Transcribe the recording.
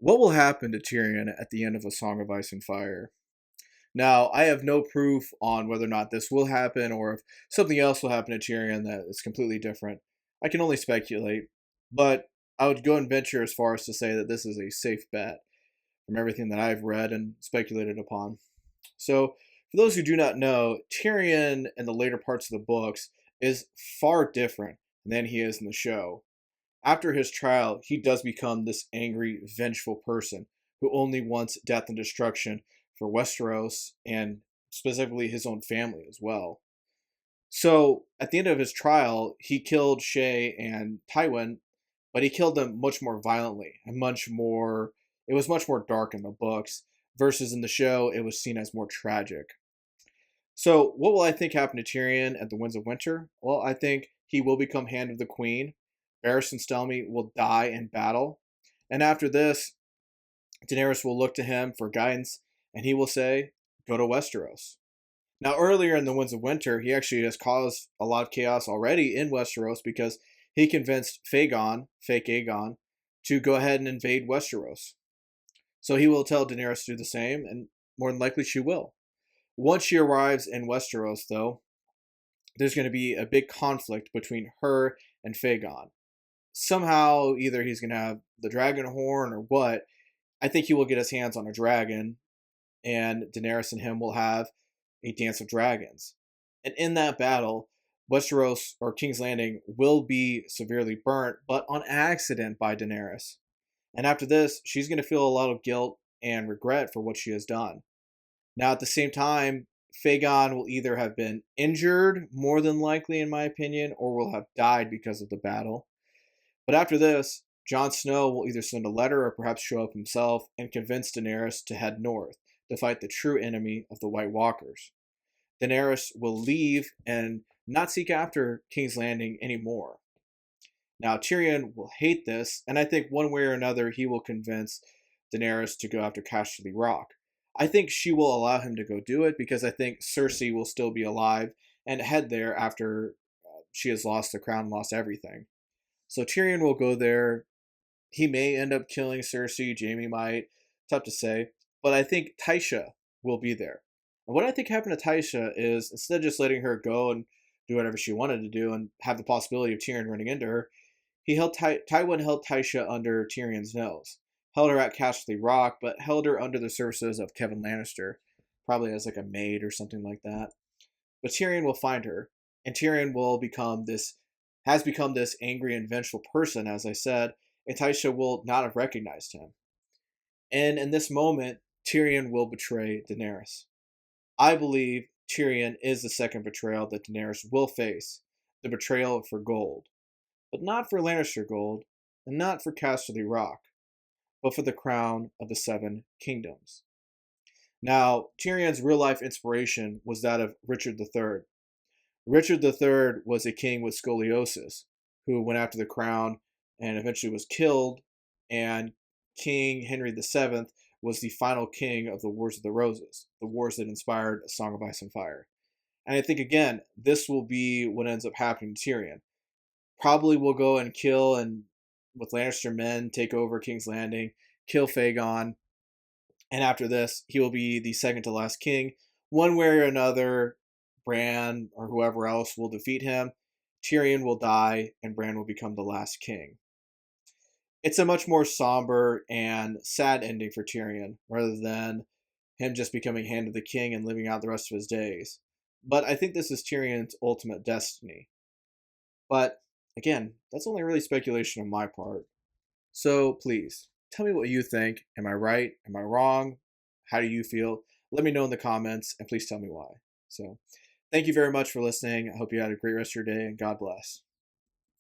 What will happen to Tyrion at the end of A Song of Ice and Fire? Now, I have no proof on whether or not this will happen or if something else will happen to Tyrion that is completely different. I can only speculate, but I would go and venture as far as to say that this is a safe bet from everything that I've read and speculated upon. So, for those who do not know, Tyrion in the later parts of the books is far different than he is in the show. After his trial, he does become this angry, vengeful person who only wants death and destruction for Westeros and specifically his own family as well. So, at the end of his trial, he killed Shay and Tywin, but he killed them much more violently and much more. It was much more dark in the books, versus in the show, it was seen as more tragic. So, what will I think happen to Tyrion at the Winds of Winter? Well, I think he will become Hand of the Queen. Varys and Stelmy will die in battle. And after this, Daenerys will look to him for guidance, and he will say, "Go to Westeros." Now, earlier in the Winds of Winter, he actually has caused a lot of chaos already in Westeros because he convinced Fagon, fake Aegon, to go ahead and invade Westeros. So he will tell Daenerys to do the same, and more than likely she will. Once she arrives in Westeros, though, there's going to be a big conflict between her and Fagon. Somehow, either he's going to have the dragon horn or what. I think he will get his hands on a dragon, and Daenerys and him will have a dance of dragons. And in that battle, Westeros or King's Landing will be severely burnt, but on accident by Daenerys. And after this, she's going to feel a lot of guilt and regret for what she has done. Now, at the same time, Fagon will either have been injured, more than likely, in my opinion, or will have died because of the battle. But after this, Jon Snow will either send a letter or perhaps show up himself and convince Daenerys to head north to fight the true enemy of the White Walkers. Daenerys will leave and not seek after King's Landing anymore. Now, Tyrion will hate this, and I think one way or another he will convince Daenerys to go after Casterly Rock. I think she will allow him to go do it because I think Cersei will still be alive and head there after she has lost the crown, lost everything. So Tyrion will go there. He may end up killing Cersei. Jaime might. Tough to say. But I think Tysha will be there. And what I think happened to Tysha is instead of just letting her go and do whatever she wanted to do and have the possibility of Tyrion running into her, Tywin held Tysha under Tyrion's nose. Held her at Casterly Rock, but held her under the services of Kevin Lannister, probably as like a maid or something like that. But Tyrion will find her, and Tyrion will has become this angry and vengeful person, as I said, and Tysha will not have recognized him. And in this moment, Tyrion will betray Daenerys. I believe Tyrion is the second betrayal that Daenerys will face, the betrayal for gold. But not for Lannister gold, and not for Casterly Rock, but for the crown of the Seven Kingdoms. Now, Tyrion's real-life inspiration was that of Richard III. Richard III was a king with scoliosis who went after the crown and eventually was killed, and King Henry VII was the final king of the Wars of the Roses, the wars that inspired A Song of Ice and Fire. And I think, again, this will be what ends up happening to Tyrion. Probably will go and kill and, with Lannister men, take over King's Landing, kill Fagon, and after this, he will be the second to last king. One way or another, Bran or whoever else will defeat him. Tyrion will die, and Bran will become the last king. It's a much more somber and sad ending for Tyrion, rather than him just becoming Hand of the King and living out the rest of his days. But I think this is Tyrion's ultimate destiny. But again, that's only really speculation on my part. So please, tell me what you think. Am I right? Am I wrong? How do you feel? Let me know in the comments, and please tell me why. So, thank you very much for listening. I hope you had a great rest of your day, and God bless.